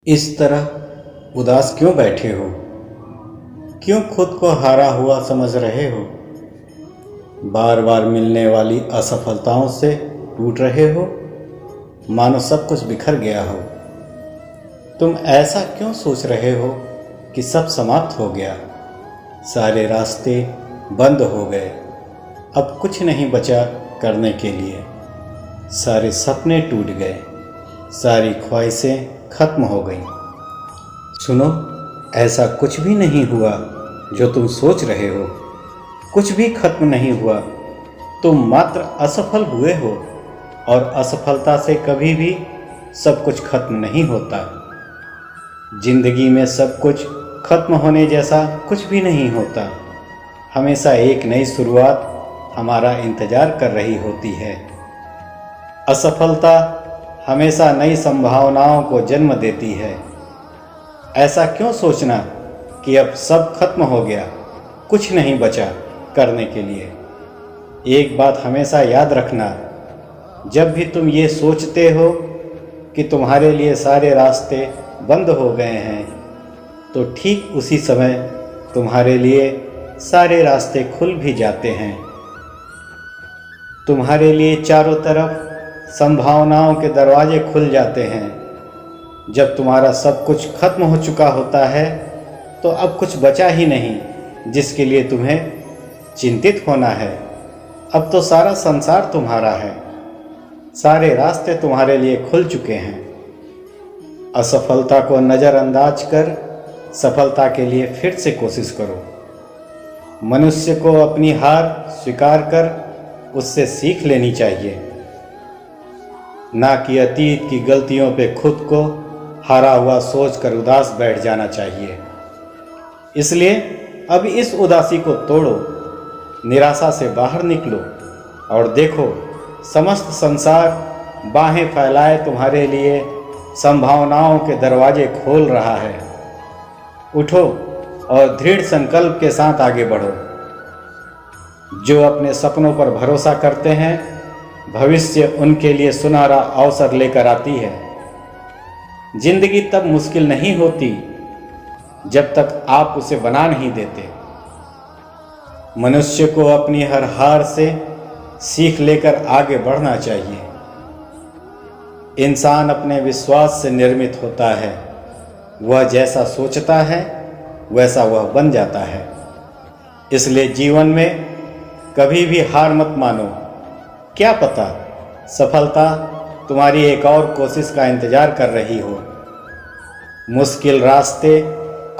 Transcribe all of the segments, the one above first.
इस तरह उदास क्यों बैठे हो? क्यों खुद को हारा हुआ समझ रहे हो? बार बार मिलने वाली असफलताओं से टूट रहे हो, मानो सब कुछ बिखर गया हो। तुम ऐसा क्यों सोच रहे हो कि सब समाप्त हो गया, सारे रास्ते बंद हो गए, अब कुछ नहीं बचा करने के लिए, सारे सपने टूट गए, सारी ख्वाहिशें खत्म हो गईं। सुनो, ऐसा कुछ भी नहीं हुआ जो तुम सोच रहे हो, कुछ भी खत्म नहीं हुआ। तुम मात्र असफल हुए हो, और असफलता से कभी भी सब कुछ खत्म नहीं होता। जिंदगी में सब कुछ खत्म होने जैसा कुछ भी नहीं होता। हमेशा एक नई शुरुआत हमारा इंतजार कर रही होती है। असफलता हमेशा नई संभावनाओं को जन्म देती है। ऐसा क्यों सोचना कि अब सब खत्म हो गया, कुछ नहीं बचा करने के लिए। एक बात हमेशा याद रखना, जब भी तुम ये सोचते हो कि तुम्हारे लिए सारे रास्ते बंद हो गए हैं, तो ठीक उसी समय तुम्हारे लिए सारे रास्ते खुल भी जाते हैं। तुम्हारे लिए चारों तरफ संभावनाओं के दरवाजे खुल जाते हैं। जब तुम्हारा सब कुछ खत्म हो चुका होता है, तो अब कुछ बचा ही नहीं जिसके लिए तुम्हें चिंतित होना है। अब तो सारा संसार तुम्हारा है, सारे रास्ते तुम्हारे लिए खुल चुके हैं। असफलता को नज़रअंदाज कर सफलता के लिए फिर से कोशिश करो। मनुष्य को अपनी हार स्वीकार कर उससे सीख लेनी चाहिए, ना कि अतीत की गलतियों पे खुद को हारा हुआ सोचकर उदास बैठ जाना चाहिए। इसलिए अब इस उदासी को तोड़ो, निराशा से बाहर निकलो और देखो, समस्त संसार बाहें फैलाए तुम्हारे लिए संभावनाओं के दरवाजे खोल रहा है। उठो और दृढ़ संकल्प के साथ आगे बढ़ो। जो अपने सपनों पर भरोसा करते हैं, भविष्य उनके लिए सुनहरा अवसर लेकर आती है। जिंदगी तब मुश्किल नहीं होती जब तक आप उसे बना नहीं देते। मनुष्य को अपनी हर हार से सीख लेकर आगे बढ़ना चाहिए। इंसान अपने विश्वास से निर्मित होता है। वह जैसा सोचता है वैसा वह बन जाता है। इसलिए जीवन में कभी भी हार मत मानो। क्या पता सफलता तुम्हारी एक और कोशिश का इंतजार कर रही हो। मुश्किल रास्ते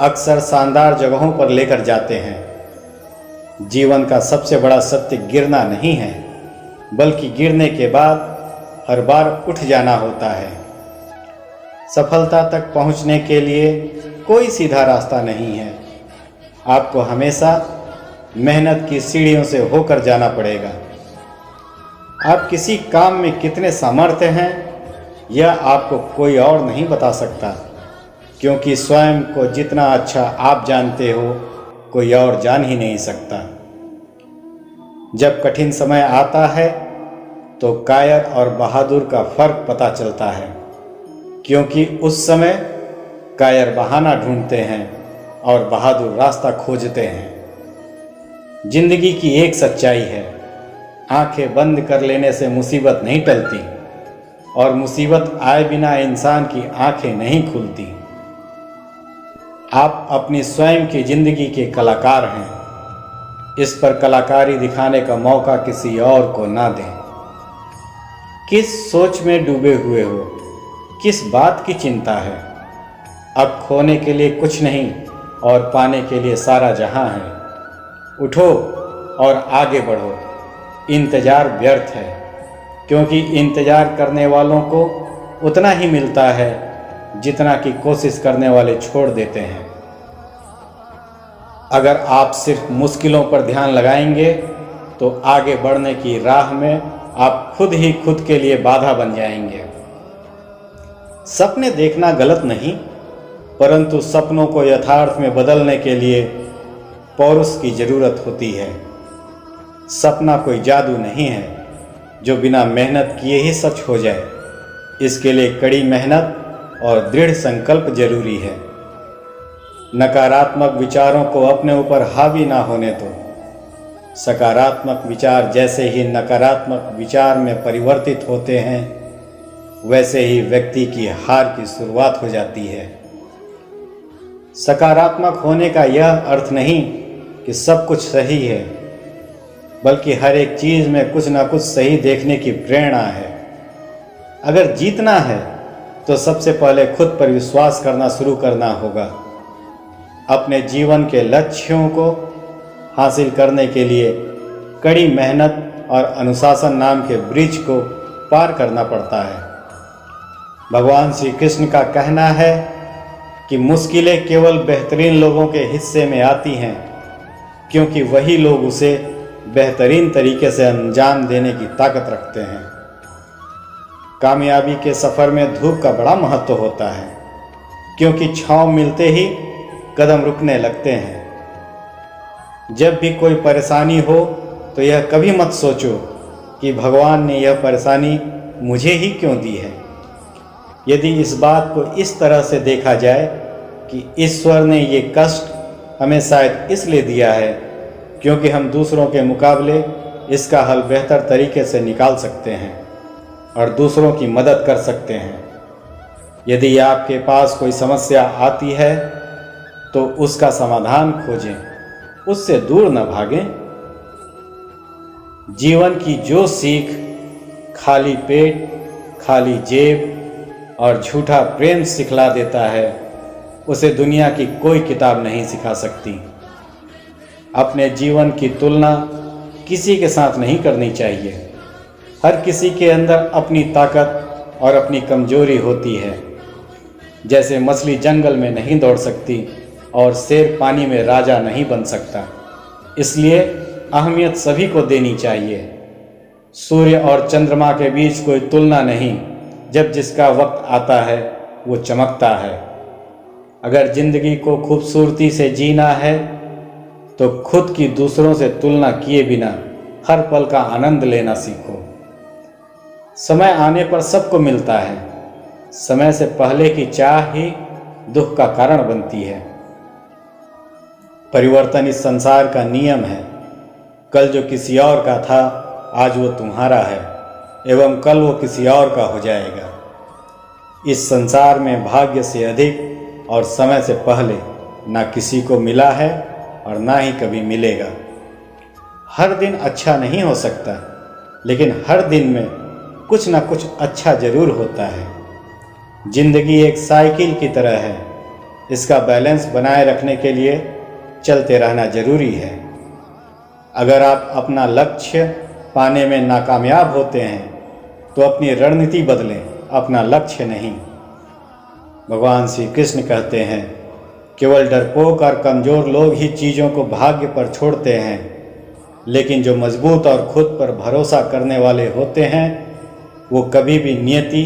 अक्सर शानदार जगहों पर लेकर जाते हैं। जीवन का सबसे बड़ा सत्य गिरना नहीं है, बल्कि गिरने के बाद हर बार उठ जाना होता है। सफलता तक पहुंचने के लिए कोई सीधा रास्ता नहीं है। आपको हमेशा मेहनत की सीढ़ियों से होकर जाना पड़ेगा। आप किसी काम में कितने सामर्थ्य हैं, यह आपको कोई और नहीं बता सकता, क्योंकि स्वयं को जितना अच्छा आप जानते हो, कोई और जान ही नहीं सकता। जब कठिन समय आता है तो कायर और बहादुर का फर्क पता चलता है, क्योंकि उस समय कायर बहाना ढूंढते हैं और बहादुर रास्ता खोजते हैं। जिंदगी की एक सच्चाई है, आंखें बंद कर लेने से मुसीबत नहीं टलती, और मुसीबत आए बिना इंसान की आंखें नहीं खुलती। आप अपनी स्वयं की जिंदगी के कलाकार हैं। इस पर कलाकारी दिखाने का मौका किसी और को ना दें। किस सोच में डूबे हुए हो, किस बात की चिंता है? अब खोने के लिए कुछ नहीं और पाने के लिए सारा जहां है। उठो और आगे बढ़ो। इंतजार व्यर्थ है, क्योंकि इंतजार करने वालों को उतना ही मिलता है जितना कि कोशिश करने वाले छोड़ देते हैं। अगर आप सिर्फ मुश्किलों पर ध्यान लगाएंगे तो आगे बढ़ने की राह में आप खुद ही खुद के लिए बाधा बन जाएंगे। सपने देखना गलत नहीं, परंतु सपनों को यथार्थ में बदलने के लिए पौरुष की जरूरत होती है। सपना कोई जादू नहीं है जो बिना मेहनत किए ही सच हो जाए। इसके लिए कड़ी मेहनत और दृढ़ संकल्प जरूरी है। नकारात्मक विचारों को अपने ऊपर हावी ना होने दो। सकारात्मक विचार जैसे ही नकारात्मक विचार में परिवर्तित होते हैं, वैसे ही व्यक्ति की हार की शुरुआत हो जाती है। सकारात्मक होने का यह अर्थ नहीं कि सब कुछ सही है, बल्कि हर एक चीज़ में कुछ ना कुछ सही देखने की प्रेरणा है। अगर जीतना है तो सबसे पहले खुद पर विश्वास करना शुरू करना होगा। अपने जीवन के लक्ष्यों को हासिल करने के लिए कड़ी मेहनत और अनुशासन नाम के ब्रिज को पार करना पड़ता है। भगवान श्री कृष्ण का कहना है कि मुश्किलें केवल बेहतरीन लोगों के हिस्से में आती हैं, क्योंकि वही लोग उसे बेहतरीन तरीके से अंजाम देने की ताकत रखते हैं। कामयाबी के सफ़र में धूप का बड़ा महत्व होता है, क्योंकि छांव मिलते ही कदम रुकने लगते हैं। जब भी कोई परेशानी हो तो यह कभी मत सोचो कि भगवान ने यह परेशानी मुझे ही क्यों दी है। यदि इस बात को इस तरह से देखा जाए कि ईश्वर ने ये कष्ट हमें शायद इसलिए दिया है क्योंकि हम दूसरों के मुकाबले इसका हल बेहतर तरीके से निकाल सकते हैं और दूसरों की मदद कर सकते हैं। यदि आपके पास कोई समस्या आती है तो उसका समाधान खोजें, उससे दूर न भागें। जीवन की जो सीख खाली पेट, खाली जेब और झूठा प्रेम सिखला देता है, उसे दुनिया की कोई किताब नहीं सिखा सकती। अपने जीवन की तुलना किसी के साथ नहीं करनी चाहिए। हर किसी के अंदर अपनी ताकत और अपनी कमजोरी होती है। जैसे मछली जंगल में नहीं दौड़ सकती और शेर पानी में राजा नहीं बन सकता, इसलिए अहमियत सभी को देनी चाहिए। सूर्य और चंद्रमा के बीच कोई तुलना नहीं, जब जिसका वक्त आता है वो चमकता है। अगर जिंदगी को खूबसूरती से जीना है तो खुद की दूसरों से तुलना किए बिना हर पल का आनंद लेना सीखो। समय आने पर सबको मिलता है, समय से पहले की चाह ही दुख का कारण बनती है। परिवर्तन इस संसार का नियम है। कल जो किसी और का था, आज वो तुम्हारा है एवं कल वो किसी और का हो जाएगा। इस संसार में भाग्य से अधिक और समय से पहले ना किसी को मिला है और ना ही कभी मिलेगा। हर दिन अच्छा नहीं हो सकता, लेकिन हर दिन में कुछ ना कुछ अच्छा जरूर होता है। जिंदगी एक साइकिल की तरह है, इसका बैलेंस बनाए रखने के लिए चलते रहना जरूरी है। अगर आप अपना लक्ष्य पाने में नाकामयाब होते हैं तो अपनी रणनीति बदलें, अपना लक्ष्य नहीं। भगवान श्री कृष्ण कहते हैं, केवल डरपोक और कमज़ोर लोग ही चीज़ों को भाग्य पर छोड़ते हैं, लेकिन जो मजबूत और खुद पर भरोसा करने वाले होते हैं वो कभी भी नियति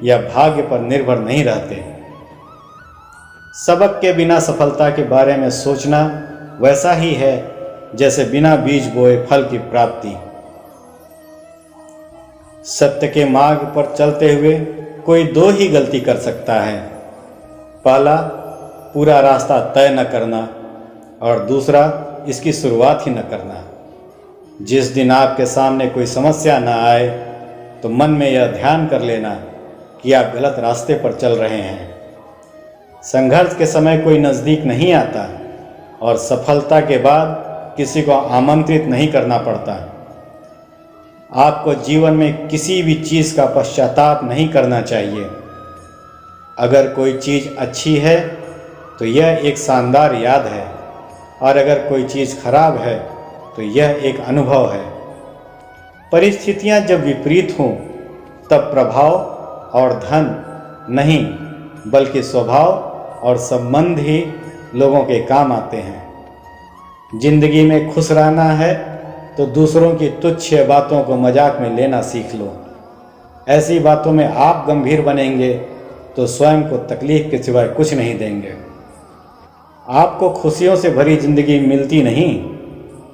या भाग्य पर निर्भर नहीं रहते। सबक के बिना सफलता के बारे में सोचना वैसा ही है जैसे बिना बीज बोए फल की प्राप्ति। सत्य के मार्ग पर चलते हुए कोई दो ही गलती कर सकता है। पहला, पूरा रास्ता तय न करना, और दूसरा, इसकी शुरुआत ही न करना। जिस दिन आपके सामने कोई समस्या न आए तो मन में यह ध्यान कर लेना कि आप गलत रास्ते पर चल रहे हैं। संघर्ष के समय कोई नज़दीक नहीं आता और सफलता के बाद किसी को आमंत्रित नहीं करना पड़ता। आपको जीवन में किसी भी चीज़ का पश्चाताप नहीं करना चाहिए। अगर कोई चीज़ अच्छी है तो यह एक शानदार याद है, और अगर कोई चीज़ खराब है तो यह एक अनुभव है। परिस्थितियां जब विपरीत हों तब प्रभाव और धन नहीं, बल्कि स्वभाव और संबंध ही लोगों के काम आते हैं। जिंदगी में खुश रहना है तो दूसरों की तुच्छ बातों को मजाक में लेना सीख लो। ऐसी बातों में आप गंभीर बनेंगे तो स्वयं को तकलीफ के सिवाय कुछ नहीं देंगे। आपको खुशियों से भरी जिंदगी मिलती नहीं,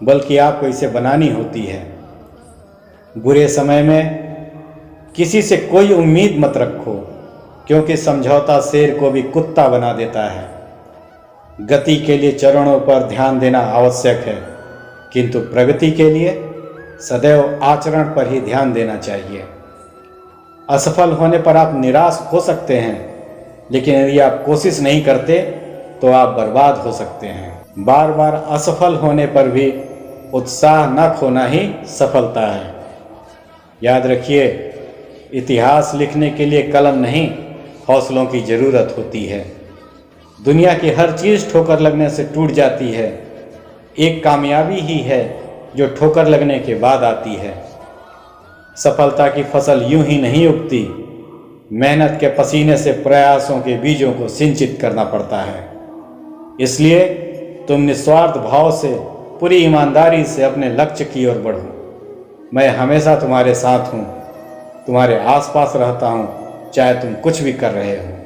बल्कि आपको इसे बनानी होती है। बुरे समय में किसी से कोई उम्मीद मत रखो, क्योंकि समझौता शेर को भी कुत्ता बना देता है। गति के लिए चरणों पर ध्यान देना आवश्यक है, किंतु प्रगति के लिए सदैव आचरण पर ही ध्यान देना चाहिए। असफल होने पर आप निराश हो सकते हैं, लेकिन यदि आप कोशिश नहीं करते तो आप बर्बाद हो सकते हैं। बार बार असफल होने पर भी उत्साह न खोना ही सफलता है। याद रखिए, इतिहास लिखने के लिए कलम नहीं, हौसलों की ज़रूरत होती है। दुनिया की हर चीज़ ठोकर लगने से टूट जाती है। एक कामयाबी ही है जो ठोकर लगने के बाद आती है। सफलता की फसल यूं ही नहीं उगती, मेहनत के पसीने से प्रयासों के बीजों को सिंचित करना पड़ता है। इसलिए तुम निस्वार्थ भाव से, पूरी ईमानदारी से अपने लक्ष्य की ओर बढ़ो। मैं हमेशा तुम्हारे साथ हूँ, तुम्हारे आसपास रहता हूँ, चाहे तुम कुछ भी कर रहे हो।